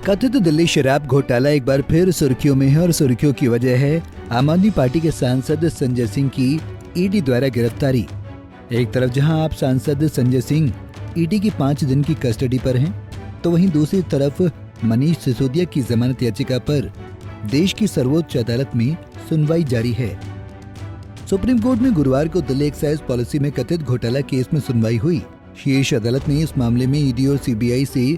कथित दिल्ली शराब घोटाला एक बार फिर सुर्खियों में है और सुर्खियों की वजह है आम आदमी पार्टी के सांसद संजय सिंह की ईडी द्वारा गिरफ्तारी। एक तरफ जहां आप सांसद संजय सिंह ईडी की 5 दिन की कस्टडी पर हैं, तो वहीं दूसरी तरफ मनीष सिसोदिया की जमानत याचिका पर देश की सर्वोच्च अदालत में सुनवाई जारी है। सुप्रीम कोर्ट में गुरुवार को दिल्ली एक्साइज पॉलिसी में कथित घोटाला केस में सुनवाई हुई। शीर्ष अदालत ने इस मामले में ईडी और सीबीआई से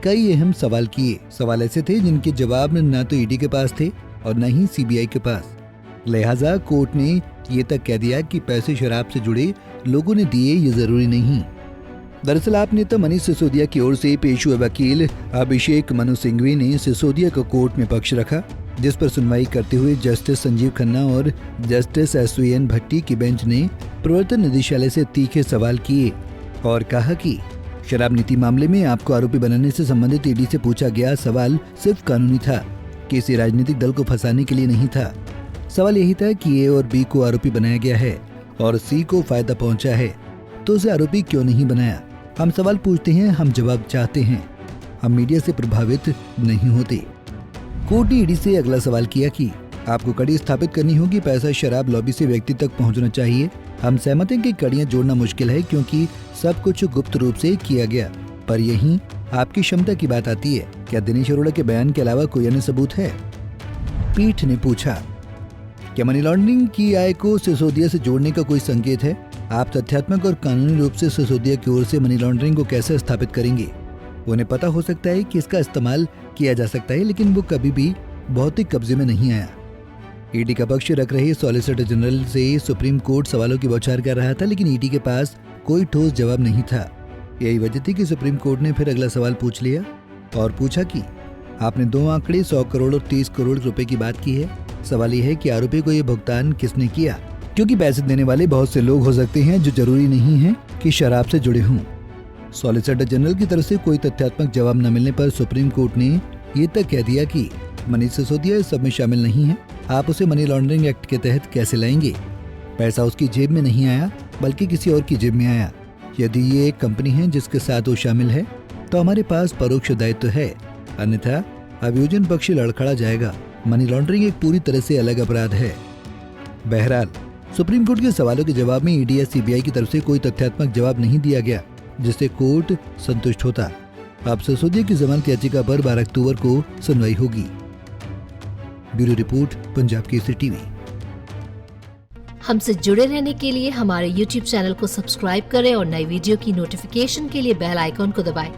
कई अहम सवाल किए। सवाल ऐसे थे जिनके जवाब न तो ईडी के पास थे और न ही सीबीआई के पास। लिहाजा कोर्ट ने ये तक कह दिया कि पैसे शराब से जुड़े लोगों ने दिए ये जरूरी नहीं। दरअसल आप नेता मनीष सिसोदिया की ओर से पेश हुए वकील अभिषेक मनु सिंघवी ने सिसोदिया का कोर्ट में पक्ष रखा, जिस पर सुनवाई करते हुए जस्टिस संजीव खन्ना और जस्टिस एसवीएन भट्टी की बेंच ने प्रवर्तन निदेशालय से तीखे सवाल किए और कहा कि शराब नीति मामले में आपको आरोपी बनाने से संबंधित ईडी से पूछा गया सवाल सिर्फ कानूनी था, किसी राजनीतिक दल को फंसाने के लिए नहीं था। सवाल यही था कि ए और बी को आरोपी बनाया गया है और सी को फायदा पहुंचा है, तो उसे आरोपी क्यों नहीं बनाया? हम सवाल पूछते हैं, हम जवाब चाहते हैं, हम मीडिया से प्रभावित नहीं होते। कोर्ट ने ईडी से अगला सवाल किया कि आपको कड़ी स्थापित करनी होगी, पैसा शराब लॉबी से व्यक्ति तक पहुंचना चाहिए। हम सहमत हैं कि कड़ियां जोड़ना मुश्किल है क्योंकि सब कुछ गुप्त रूप से किया गया, पर यहीं आपकी क्षमता की बात आती है। क्या दिनेश अरोड़ा के बयान के अलावा कोई अन्य सबूत है? पीठ ने पूछा, क्या मनी लॉन्ड्रिंग की आय को सिसोदिया से जोड़ने का कोई संकेत है? आप तथ्यात्मक और कानूनी रूप से सिसोदिया की ओर से मनी लॉन्ड्रिंग को कैसे स्थापित करेंगे? उन्हें पता हो सकता है कि इसका इस्तेमाल किया जा सकता है, लेकिन वो कभी भी भौतिक कब्जे में नहीं आया। ईडी का पक्ष रख रहे सॉलिसिटर जनरल से सुप्रीम कोर्ट सवालों की बौछार कर रहा था, लेकिन ईडी के पास कोई ठोस जवाब नहीं था। यही वजह थी कि सुप्रीम कोर्ट ने फिर अगला सवाल पूछ लिया और पूछा कि आपने 2 आंकड़े 100 करोड़ और 30 करोड़ रुपए की बात की है। सवाल यह है कि आरोपी को यह भुगतान किसने किया, क्योंकि पैसे देने वाले बहुत से लोग हो सकते हैं जो जरूरी नहीं है कि शराब से जुड़े हों। सॉलिसिटर जनरल की तरफ से कोई तथ्यात्मक जवाब न मिलने पर सुप्रीम कोर्ट ने ये तक कह दिया कि मनीष सिसोदिया इस सब में शामिल नहीं है। आप उसे मनी लॉन्ड्रिंग एक्ट के तहत कैसे लाएंगे? पैसा उसकी जेब में नहीं आया बल्कि किसी और की जेब में आया। यदि ये एक कंपनी है जिसके साथ वो शामिल है तो हमारे पास परोक्ष दायित्व है, अन्यथा अभियोजन पक्ष लड़खड़ा जाएगा। मनी लॉन्ड्रिंग एक पूरी तरह से अलग अपराध है। बहरहाल सुप्रीम कोर्ट के सवालों के जवाब में ईडी या सीबीआई की तरफ से कोई तथ्यात्मक जवाब नहीं दिया गया जिससे कोर्ट संतुष्ट होता। अब सिसोदिया की जमानत याचिका पर 12 अक्टूबर को सुनवाई होगी। Bureau report, Punjab Kesari TV. हमसे जुड़े रहने के लिए हमारे YouTube चैनल को सब्सक्राइब करें और नई वीडियो की नोटिफिकेशन के लिए बेल आइकॉन को दबाएं।